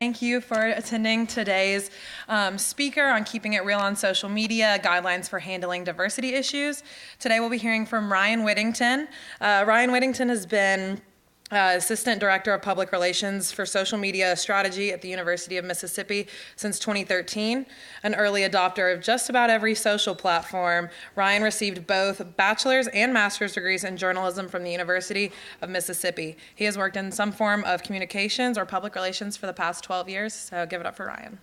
Thank you for attending today's speaker on keeping it real on social media, guidelines for handling diversity issues. Today we'll be hearing from Ryan Whittington. Ryan Whittington has been Assistant Director of Public Relations for Social Media Strategy at the University of Mississippi since 2013. An early adopter of just about every social platform, Ryan received both bachelor's and master's degrees in journalism from the University of Mississippi. He has worked in some form of communications or public relations for the past 12 years, so give it up for Ryan.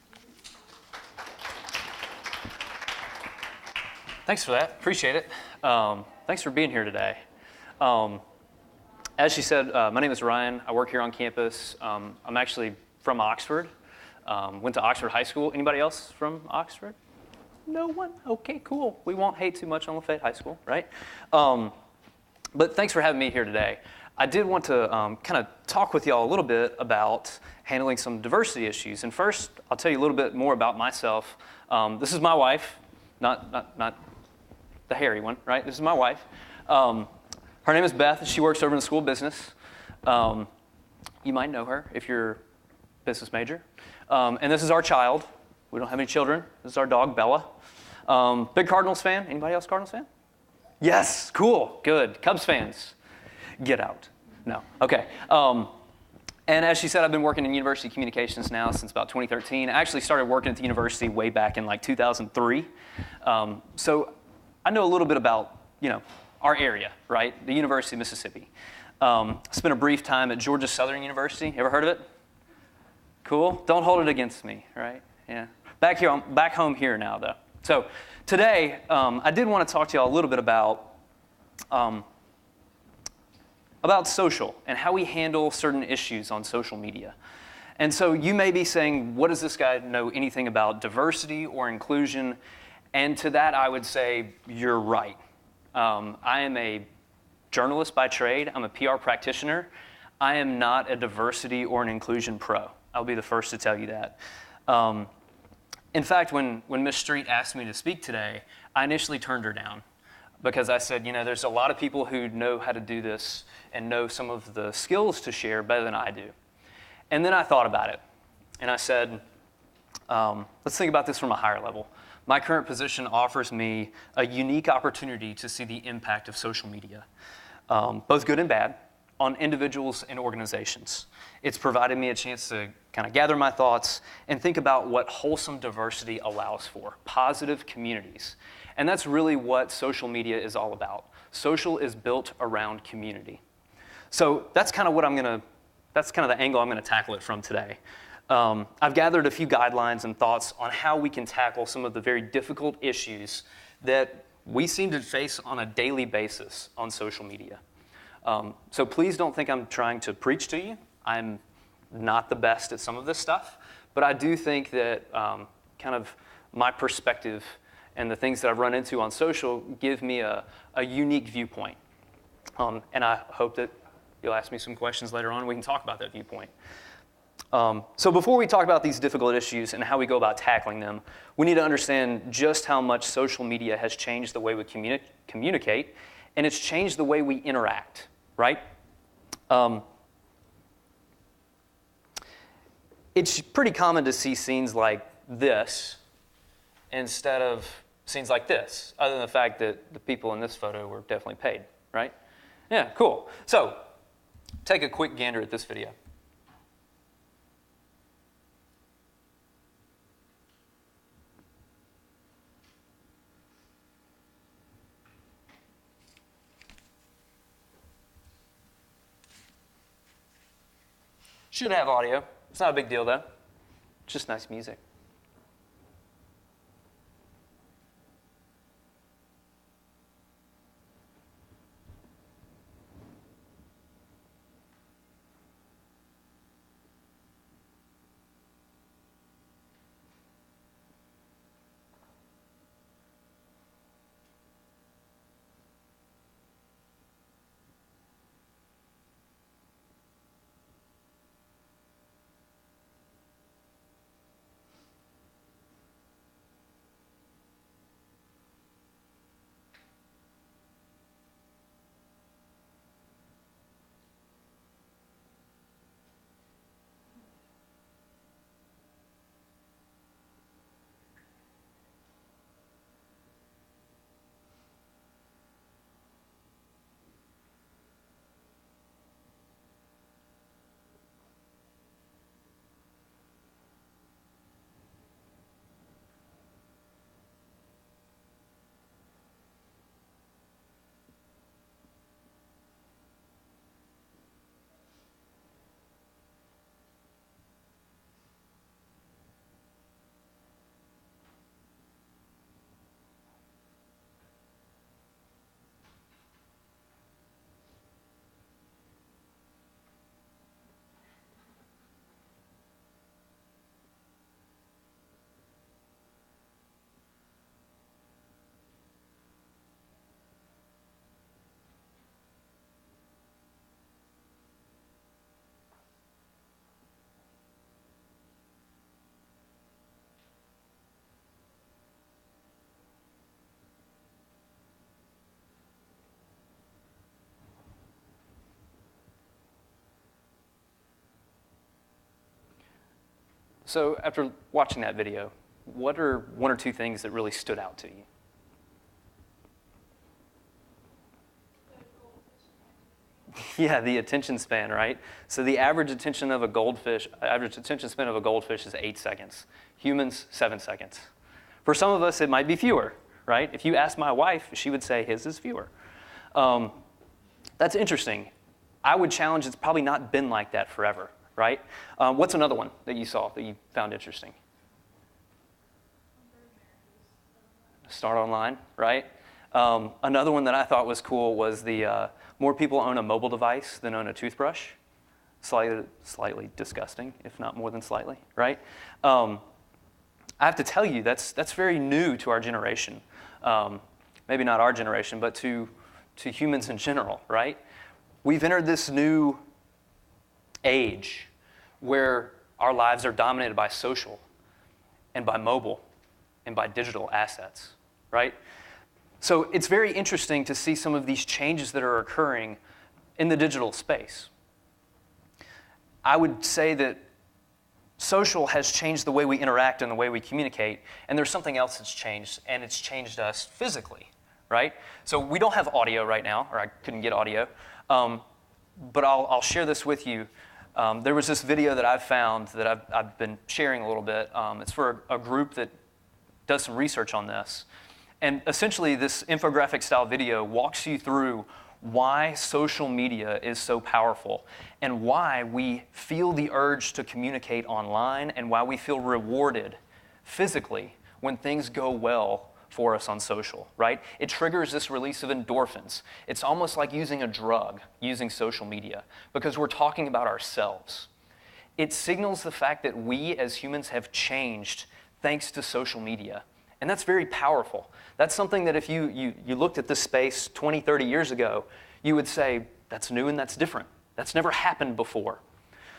Thanks for that. Appreciate it. Thanks for being here today. As she said, my name is Ryan. I work here on campus. I'm actually from Oxford. Went to Oxford High School. Anybody else from Oxford? No one? Okay, cool. We won't hate too much on Lafayette High School, right? But thanks for having me here today. I did want to kind of talk with y'all a little bit about handling some diversity issues. And first, I'll tell you a little bit more about myself. This is my wife, not the hairy one, right? This is my wife. Her name is Beth. She works over in the School of Business. You might know her if you're a business major. And this is our child. We don't have any children. This is our dog, Bella. Big Cardinals fan. Anybody else Cardinals fan? Yes, cool, good. Cubs fans, get out. No, okay. And as she said, I've been working in university communications now since about 2013. I actually started working at the university way back in like 2003. So I know a little bit about, our area, right? The University of Mississippi. Spent a brief time at Georgia Southern University. Ever heard of it? Cool. Don't hold it against me, right? Yeah. Back home here now, though. So today, I did want to talk to y'all a little bit about social and how we handle certain issues on social media. And so you may be saying, what does this guy know anything about diversity or inclusion? And to that, I would say, you're right. I am a journalist by trade. I'm a PR practitioner. I am not a diversity or an inclusion pro. I'll be the first to tell you that. In fact, when Ms. Street asked me to speak today, I initially turned her down because I said, there's a lot of people who know how to do this and know some of the skills to share better than I do. And then I thought about it, and I said, let's think about this from a higher level. My current position offers me a unique opportunity to see the impact of social media, both good and bad, on individuals and organizations. It's provided me a chance to kind of gather my thoughts and think about what wholesome diversity allows for, positive communities. And that's really what social media is all about. Social is built around community. So that's kind of that's kind of the angle I'm going to tackle it from today. I've gathered a few guidelines and thoughts on how we can tackle some of the very difficult issues that we seem to face on a daily basis on social media. So please don't think I'm trying to preach to you. I'm not the best at some of this stuff, but I do think that kind of my perspective and the things that I've run into on social give me a unique viewpoint. And I hope that you'll ask me some questions later on. We can talk about that viewpoint. So before we talk about these difficult issues and how we go about tackling them, we need to understand just how much social media has changed the way we communicate, and it's changed the way we interact, right? It's pretty common to see scenes like this instead of scenes like this, other than the fact that the people in this photo were definitely paid, right? Yeah, cool. So take a quick gander at this video. Should have audio. It's not a big deal, though. It's just nice music. So after watching that video, what are one or two things that really stood out to you? Yeah, the attention span, right? So the average attention span of a goldfish is 8 seconds. Humans, 7 seconds. For some of us, it might be fewer, right? If you ask my wife, she would say his is fewer. That's interesting. I would challenge it's probably not been like that forever, right? What's another one that you saw that you found interesting? Start online, right? Another one that I thought was cool was the more people own a mobile device than own a toothbrush. Slightly disgusting, if not more than slightly, right? I have to tell you, that's very new to our generation. Maybe not our generation, but to humans in general, right? We've entered this new age where our lives are dominated by social and by mobile and by digital assets, right? So it's very interesting to see some of these changes that are occurring in the digital space. I would say that social has changed the way we interact and the way we communicate, and there's something else that's changed, and it's changed us physically, right? So we don't have audio right now, or I couldn't get audio, but I'll share this with you. There was this video that I've found that I've been sharing a little bit. It's for a group that does some research on this. And essentially, this infographic-style video walks you through why social media is so powerful and why we feel the urge to communicate online and why we feel rewarded physically when things go well for us on social, right? It triggers this release of endorphins. It's almost like using a drug, using social media, because we're talking about ourselves. It signals the fact that we as humans have changed thanks to social media. And that's very powerful. That's something that if you looked at this space 20, 30 years ago, you would say, that's new and that's different. That's never happened before.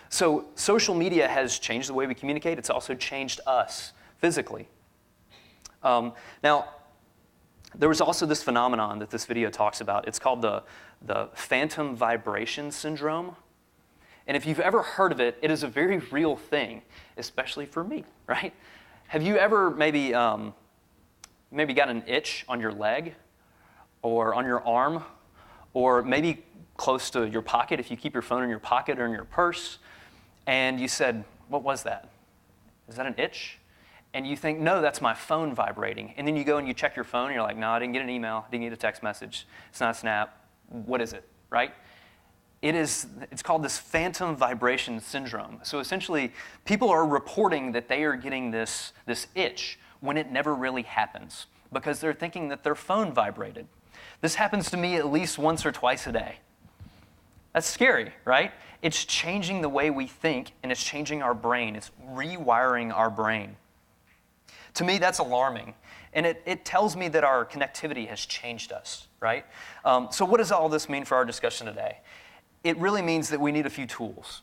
So social media has changed the way we communicate. It's also changed us physically. Now, there was also this phenomenon that this video talks about. It's called the phantom vibration syndrome. And if you've ever heard of it, it is a very real thing, especially for me, right? Have you ever maybe got an itch on your leg or on your arm or maybe close to your pocket if you keep your phone in your pocket or in your purse, and you said, what was that? Is that an itch? And you think, no, that's my phone vibrating. And then you go and you check your phone and you're like, no, I didn't get an email, I didn't get a text message, it's not a snap. What is it, right? It's called this phantom vibration syndrome. So essentially, people are reporting that they are getting this itch when it never really happens because they're thinking that their phone vibrated. This happens to me at least once or twice a day. That's scary, right? It's changing the way we think, and it's changing our brain. It's rewiring our brain. To me, that's alarming, and it tells me that our connectivity has changed us, right? So what does all this mean for our discussion today? It really means that we need a few tools.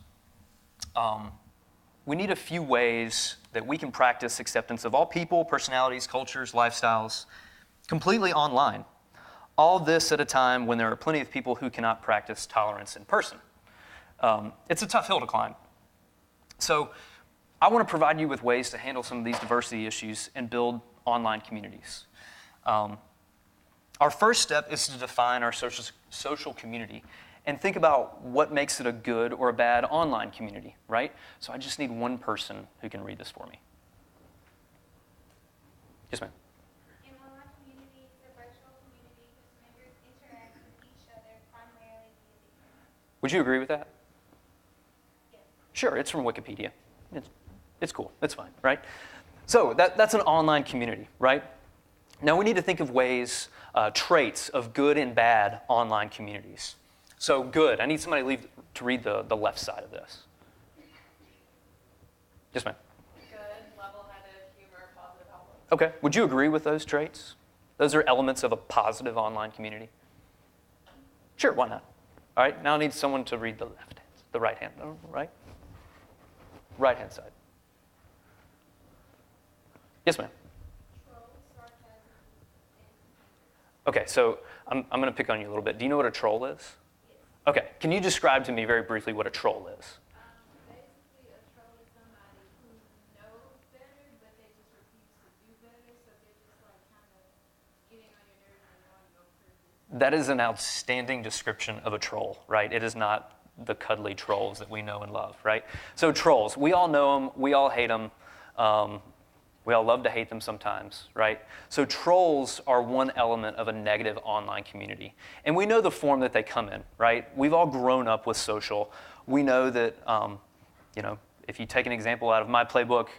We need a few ways that we can practice acceptance of all people, personalities, cultures, lifestyles, completely online. All this at a time when there are plenty of people who cannot practice tolerance in person. It's a tough hill to climb. So I want to provide you with ways to handle some of these diversity issues and build online communities. Our first step is to define our social community and think about what makes it a good or a bad online community, right? So I just need one person who can read this for me. Yes, ma'am. In online communities, the virtual community whose members interact with each other primarily via the internet. Would you agree with that? Yes. Sure, it's from Wikipedia. It's cool, it's fine, right? So that's an online community, right? Now we need to think of ways, traits of good and bad online communities. So good, I need somebody to read the left side of this. Yes, ma'am. Good, level-headed, humor, positive outlook. Okay, would you agree with those traits? Those are elements of a positive online community? Sure, why not? All right, now I need someone to read the right hand, right? Right-hand side. Yes, ma'am. Troll, sarcasm, and Okay, so I'm going to pick on you a little bit. Do you know what a troll is? yes. Okay, can you describe to me very briefly what a troll is? Basically, a troll is somebody who That is an outstanding description of a troll, right? It is not the cuddly trolls that we know and love, right? So trolls, we all know them, we all hate them, we all love to hate them sometimes, right? So trolls are one element of a negative online community. And we know the form that they come in, right? We've all grown up with social. We know that, if you take an example out of my playbook,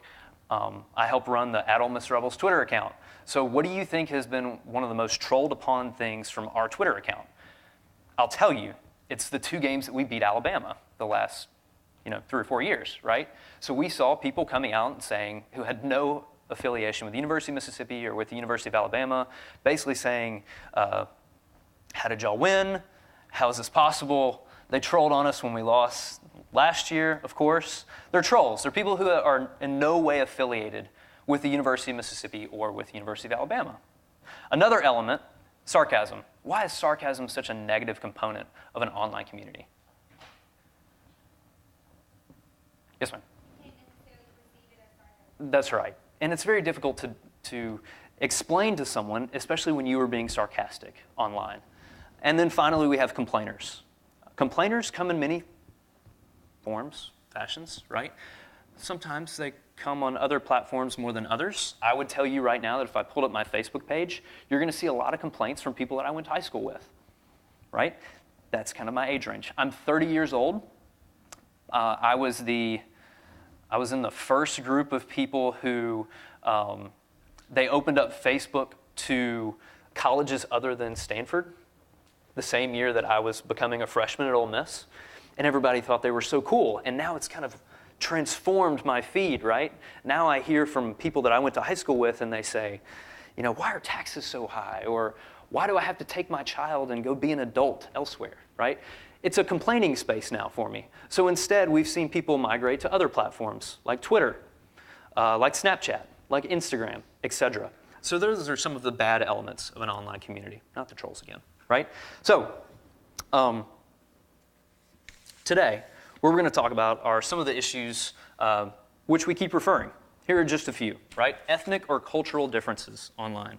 I help run the At Ole Miss Rebels Twitter account. So what do you think has been one of the most trolled upon things from our Twitter account? I'll tell you, it's the 2 games that we beat Alabama the last 3 or 4 years, right? So we saw people coming out and saying, who had no affiliation with the University of Mississippi or with the University of Alabama, basically saying, how did y'all win? How is this possible? They trolled on us when we lost last year, of course. They're trolls. They're people who are in no way affiliated with the University of Mississippi or with the University of Alabama. Another element, sarcasm. Why is sarcasm such a negative component of an online community? Yes, ma'am? You can't necessarily perceive it as sarcasm. That's right. And it's very difficult to explain to someone, especially when you are being sarcastic online. And then finally, we have complainers. Complainers come in many forms, fashions, right? Sometimes they come on other platforms more than others. I would tell you right now that if I pulled up my Facebook page, you're going to see a lot of complaints from people that I went to high school with, right? That's kind of my age range. I'm 30 years old. I was in the first group of people who they opened up Facebook to colleges other than Stanford the same year that I was becoming a freshman at Ole Miss. And everybody thought they were so cool. And now it's kind of transformed my feed, right? Now I hear from people that I went to high school with and they say, why are taxes so high? Or why do I have to take my child and go be an adult elsewhere, right? It's a complaining space now for me. So instead, we've seen people migrate to other platforms like Twitter, like Snapchat, like Instagram, etc. So those are some of the bad elements of an online community, not the trolls again, right? So today, what we're going to talk about are some of the issues which we keep referring. Here are just a few, right? Ethnic or cultural differences online.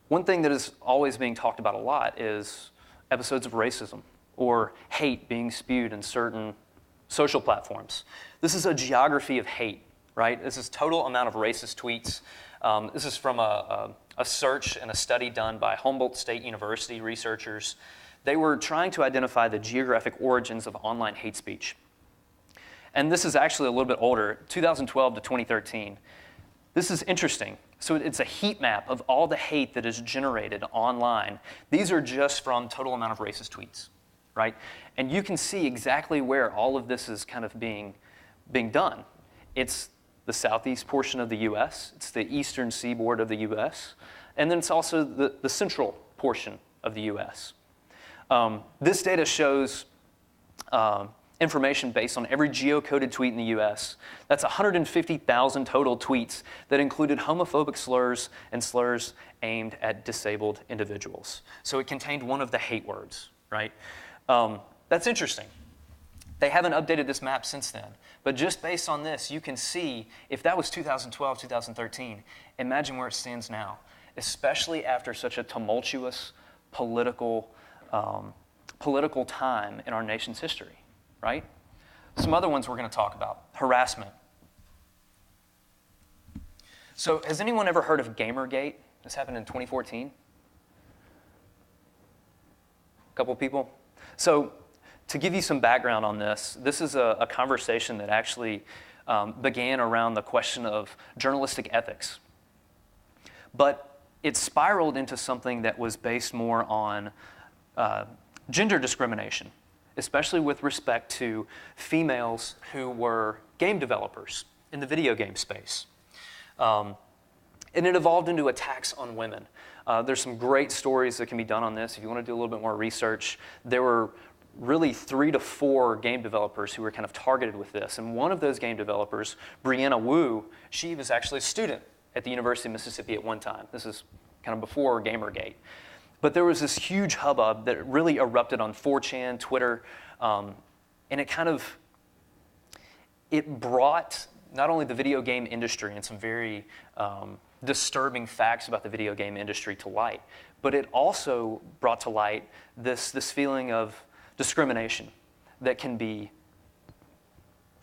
One thing that is always being talked about a lot is episodes of racism or hate being spewed in certain social platforms. This is a geography of hate, right? This is total amount of racist tweets. This is from a search and a study done by Humboldt State University researchers. They were trying to identify the geographic origins of online hate speech. And this is actually a little bit older, 2012 to 2013. This is interesting. So it's a heat map of all the hate that is generated online. These are just from total amount of racist tweets, right? And you can see exactly where all of this is kind of being done. It's the southeast portion of the US, it's the eastern seaboard of the US, and then it's also the central portion of the US. This data shows information based on every geocoded tweet in the US. That's 150,000 total tweets that included homophobic slurs and slurs aimed at disabled individuals. So it contained one of the hate words, right? That's interesting. They haven't updated this map since then. But just based on this, you can see, if that was 2012, 2013, imagine where it stands now, especially after such a tumultuous political time in our nation's history, right? Some other ones we're going to talk about. Harassment. So has anyone ever heard of Gamergate? This happened in 2014. A couple people? So to give you some background on this, this is a conversation that actually began around the question of journalistic ethics. But it spiraled into something that was based more on gender discrimination, especially with respect to females who were game developers in the video game space. And it evolved into attacks on women. There's some great stories that can be done on this. If you want to do a little bit more research, there were really 3 to 4 game developers who were kind of targeted with this. And one of those game developers, Brianna Wu, she was actually a student at the University of Mississippi at one time. This is kind of before Gamergate. But there was this huge hubbub that really erupted on 4chan, Twitter, and it brought not only the video game industry in some very disturbing facts about the video game industry to light, but it also brought to light this feeling of discrimination that can be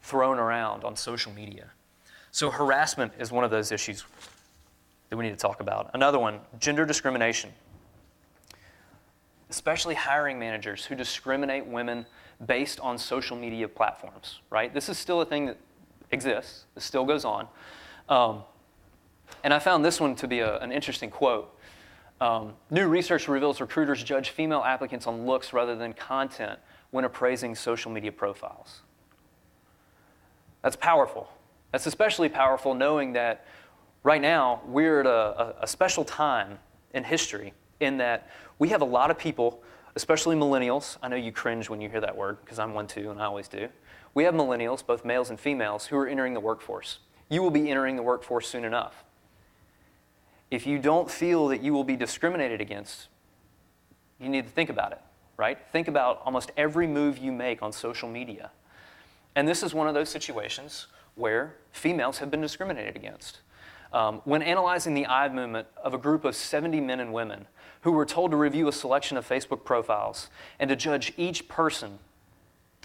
thrown around on social media. So harassment is one of those issues that we need to talk about. Another one, gender discrimination. Especially hiring managers who discriminate women based on social media platforms, right? This is still a thing that exists. This still goes on. And I found this one to be an interesting quote. New research reveals recruiters judge female applicants on looks rather than content when appraising social media profiles. That's powerful. That's especially powerful knowing that right now we're at a special time in history in that we have a lot of people, especially millennials. I know you cringe when you hear that word because I'm one too and I always do. We have millennials, both males and females, who are entering the workforce. You will be entering the workforce soon enough. If you don't feel that you will be discriminated against, you need to think about it, right? Think about almost every move you make on social media. And this is one of those situations where females have been discriminated against. When analyzing the eye movement of a group of 70 men and women who were told to review a selection of Facebook profiles and to judge each person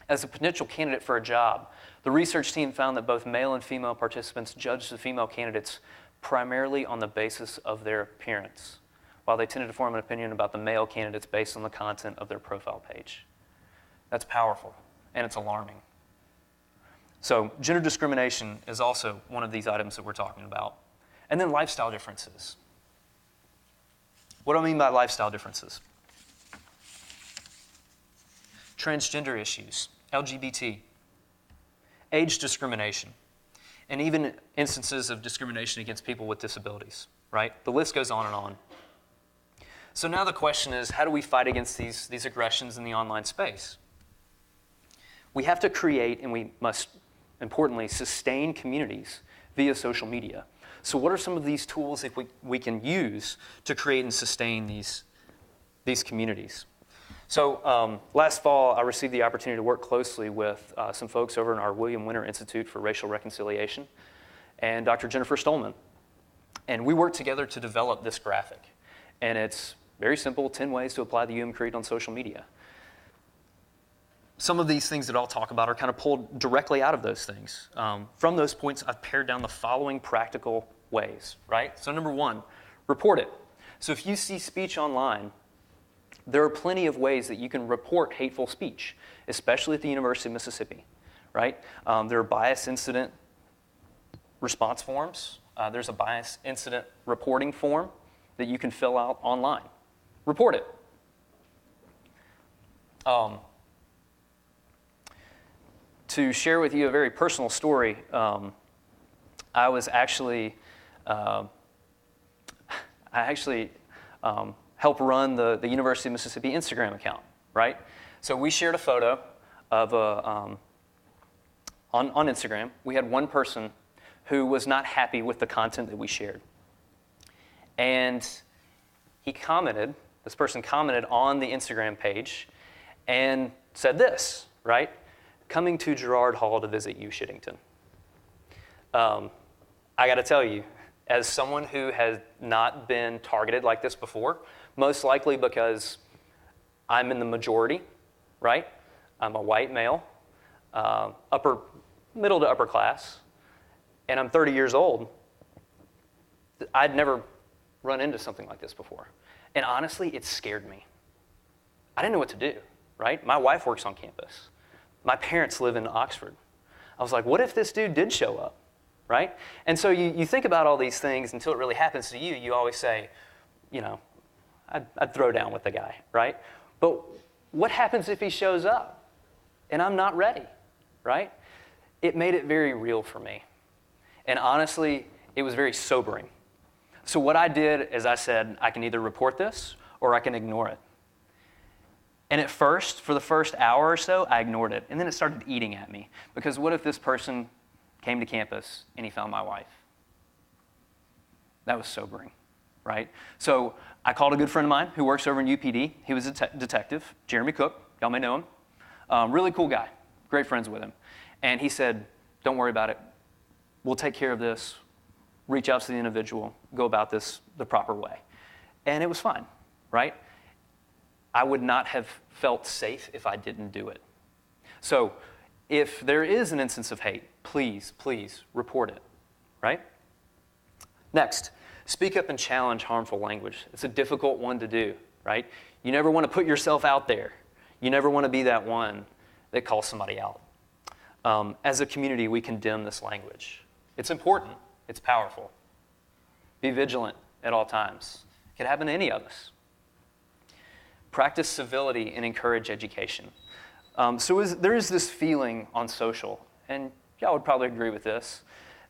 as a potential candidate for a job, the research team found that both male and female participants judged the female candidates primarily on the basis of their appearance, while they tended to form an opinion about the male candidates based on the content of their profile page. That's powerful, and it's alarming. So gender discrimination is also one of these items that we're talking about. And then lifestyle differences. What do I mean by lifestyle differences? Transgender issues, LGBT, age discrimination, and even instances of discrimination against people with disabilities, right? The list goes on and on. So now the question is, how do we fight against these aggressions in the online space? We have to create, and we must, importantly, sustain communities via social media. So what are some of these tools that we can use to create and sustain these communities? So last fall, I received the opportunity to work closely with some folks over in our William Winter Institute for Racial Reconciliation and Dr. Jennifer Stolman. And we worked together to develop this graphic. And it's very simple, 10 ways to apply the Creed on social media. Some of these things that I'll talk about are kind of pulled directly out of those things. From those points, I've pared down the following practical ways, right? So number one, report it. So if you see speech online, there are plenty of ways that you can report hateful speech, especially at the University of Mississippi, right? There are bias incident response forms. There's a bias incident reporting form that you can fill out online. Report it. To share with you a very personal story, I actually help run the University of Mississippi Instagram account, right? So we shared a photo of on Instagram. We had one person who was not happy with the content that we shared. And this person commented on the Instagram page and said this, right? Coming to Girard Hall to visit you, Whittington. I got to tell you, as someone who has not been targeted like this before, most likely because I'm in the majority, right? I'm a white male, middle to upper class, and I'm 30 years old. I'd never run into something like this before. And honestly, it scared me. I didn't know what to do, right? My wife works on campus. My parents live in Oxford. I was like, what if this dude did show up, right? And so you think about all these things until it really happens to you. You always say, I'd throw down with the guy, right? But what happens if he shows up and I'm not ready, right? It made it very real for me. And honestly, it was very sobering. So what I did is I said, I can either report this or I can ignore it. And at first, for the first hour or so, I ignored it. And then it started eating at me. Because what if this person came to campus and he found my wife? That was sobering, right? So I called a good friend of mine who works over in UPD. He was a detective, Jeremy Cook. Y'all may know him. Really cool guy. Great friends with him. And he said, don't worry about it. We'll take care of this. reach out to the individual, go about this the proper way. And it was fine, right? I would not have felt safe if I didn't do it. So if there is an instance of hate, please report it, right? Next, speak up and challenge harmful language. It's a difficult one to do, right? You never want to put yourself out there. You never want to be that one that calls somebody out. As a community, we condemn this language. It's important. It's powerful. Be vigilant at all times. It could happen to any of us. Practice civility and encourage education. There is this feeling on social, and y'all would probably agree with this,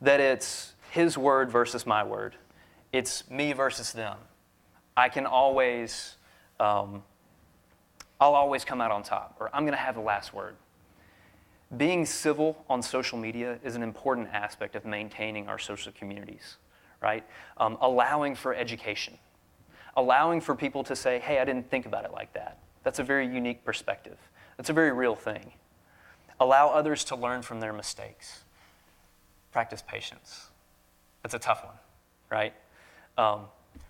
that it's his word versus my word. It's me versus them. I can always, I'll always come out on top, or I'm going to have the last word. Being civil on social media is an important aspect of maintaining our social communities, right? Allowing for education. Allowing for people to say, hey, I didn't think about it like that. That's a very unique perspective. That's a very real thing. Allow others to learn from their mistakes. Practice patience. That's a tough one, right?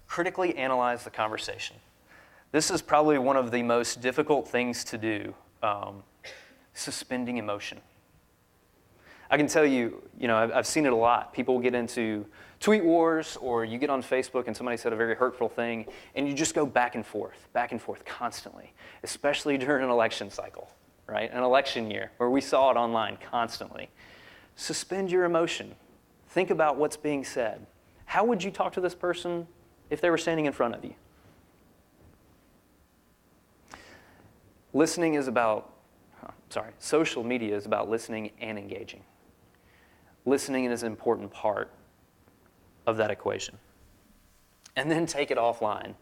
Critically analyze the conversation. This is probably one of the most difficult things to do, suspending emotion. I can tell you, I've seen it a lot. People get into tweet wars, or you get on Facebook and somebody said a very hurtful thing, and you just go back and forth constantly, especially during an election cycle, right? An election year where we saw it online constantly. Suspend your emotion. Think about what's being said. How would you talk to this person if they were standing in front of you? Social media is about listening and engaging. Listening is an important part of that equation. And then take it offline.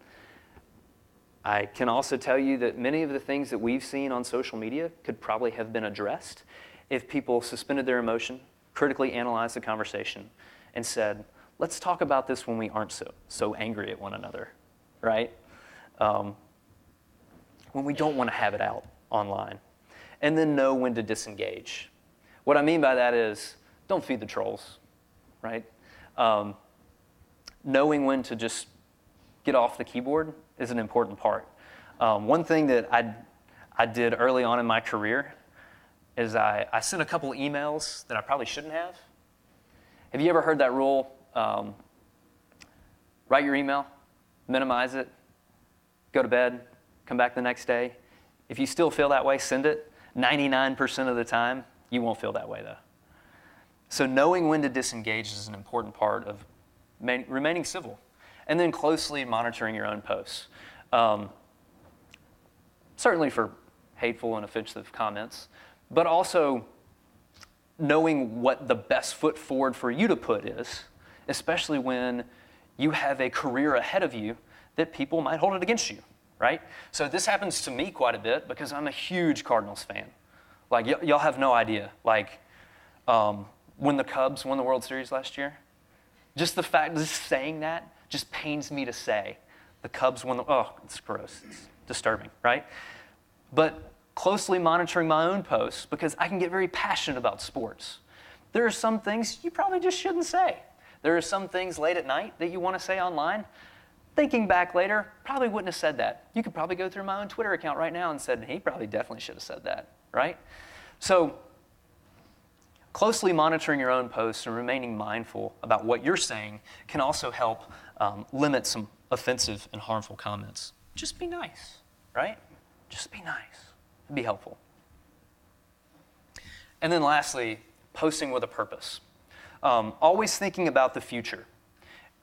I can also tell you that many of the things that we've seen on social media could probably have been addressed if people suspended their emotion, critically analyzed the conversation, and said, let's talk about this when we aren't so angry at one another, right? When we don't want to have it out online. And then know when to disengage. What I mean by that is, don't feed the trolls, right? Knowing when to just get off the keyboard is an important part. One thing that I did early on in my career is I sent a couple emails that I probably shouldn't have. Have you ever heard that rule? Write your email, minimize it, go to bed, come back the next day. If you still feel that way, send it. 99% of the time, you won't feel that way though. So knowing when to disengage is an important part of remaining civil. And then closely monitoring your own posts. Certainly for hateful and offensive comments, but also knowing what the best foot forward for you to put is, especially when you have a career ahead of you that people might hold it against you. Right? So this happens to me quite a bit because I'm a huge Cardinals fan. Like, y'all have no idea. Like, when the Cubs won the World Series last year, just saying that just pains me to say. The Cubs won it's gross. It's disturbing, right? But closely monitoring my own posts because I can get very passionate about sports. There are some things you probably just shouldn't say. There are some things late at night that you want to say online. Thinking back later, probably wouldn't have said that. You could probably go through my own Twitter account right now and said, he probably definitely should have said that, right? So closely monitoring your own posts and remaining mindful about what you're saying can also help limit some offensive and harmful comments. Just be nice, right? Just be nice. It'd be helpful. And then lastly, posting with a purpose. Always thinking about the future.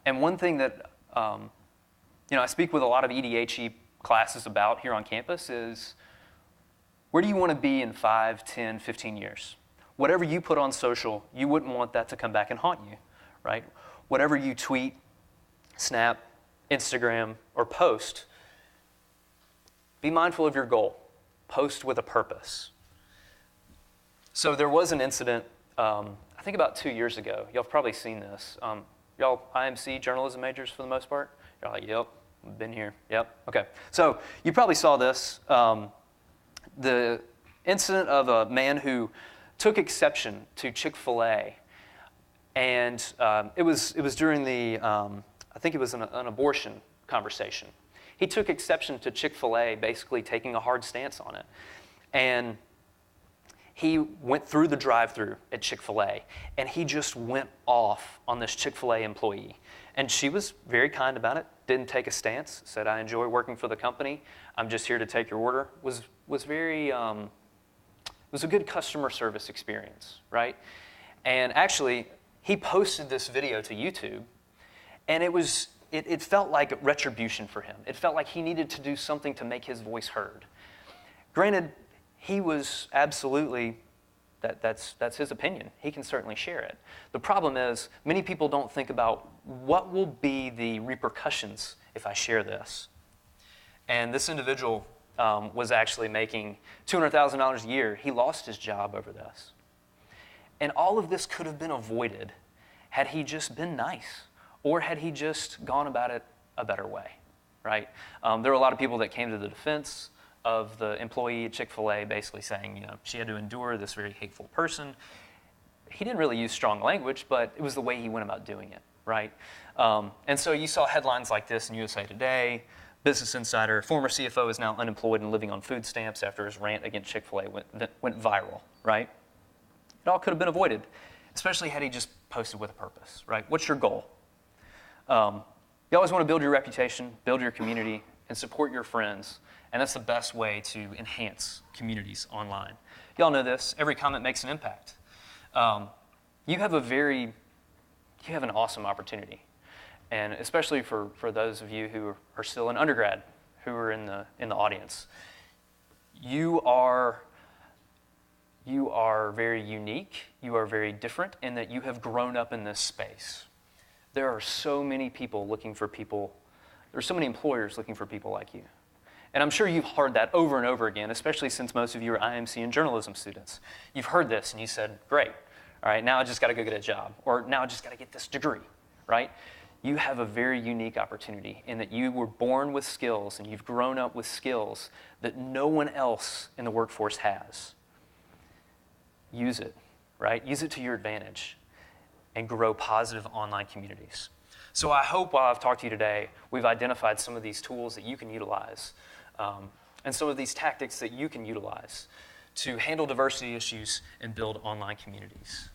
And one thing that I speak with a lot of EDHE classes about here on campus is, where do you want to be in 5, 10, 15 years? Whatever you put on social, you wouldn't want that to come back and haunt you, right? Whatever you tweet, snap, Instagram, or post, be mindful of your goal. Post with a purpose. So there was an incident, I think about 2 years ago. Y'all have probably seen this. Y'all IMC journalism majors for the most part? You're like, yep, I've been here. Yep, okay. So you probably saw this. The incident of a man who took exception to Chick-fil-A And it was during the, I think it was an abortion conversation. He took exception to Chick-fil-A basically taking a hard stance on it. And he went through the drive-thru at Chick-fil-A, and he just went off on this Chick-fil-A employee. And she was very kind about it, didn't take a stance, said, I enjoy working for the company, I'm just here to take your order. Was very, it was a good customer service experience, right? And actually, he posted this video to YouTube, and it felt like retribution for him. It felt like he needed to do something to make his voice heard. Granted, he was absolutely, that's his opinion. He can certainly share it. The problem is, many people don't think about what will be the repercussions if I share this. And this individual was actually making $200,000 a year. He lost his job over this. And all of this could have been avoided had he just been nice, or had he just gone about it a better way, right? There were a lot of people that came to the defense of the employee at Chick-fil-A, basically saying, she had to endure this very hateful person. He didn't really use strong language, but it was the way he went about doing it, right? And so you saw headlines like this in USA Today, Business Insider, former CFO is now unemployed and living on food stamps after his rant against Chick-fil-A went viral, right? It all could have been avoided, especially had he just posted with a purpose, right? What's your goal? You always want to build your reputation, build your community, and support your friends. And that's the best way to enhance communities online. Y'all know this. Every comment makes an impact. You have an awesome opportunity. And especially for those of you who are still in undergrad, who are in the audience. You are very unique. You are very different in that you have grown up in this space. There are so many people looking for people. There are so many employers looking for people like you. And I'm sure you've heard that over and over again, especially since most of you are IMC and journalism students. You've heard this and you said, great, all right, now I just got to go get a job, or now I just got to get this degree, right? You have a very unique opportunity in that you were born with skills and you've grown up with skills that no one else in the workforce has. Use it, right? Use it to your advantage and grow positive online communities. So I hope while I've talked to you today, we've identified some of these tools that you can utilize and some of these tactics that you can utilize to handle diversity issues and build online communities.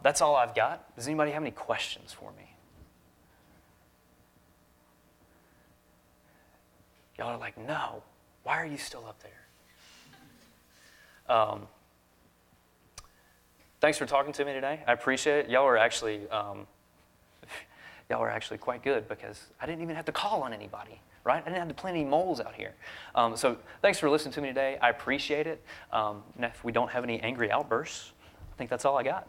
That's all I've got. Does anybody have any questions for me? Y'all are like, no, why are you still up there? Thanks for talking to me today. I appreciate it. Y'all are actually quite good because I didn't even have to call on anybody, right? I didn't have to plant any moles out here. So thanks for listening to me today. I appreciate it. And if we don't have any angry outbursts, I think that's all I got.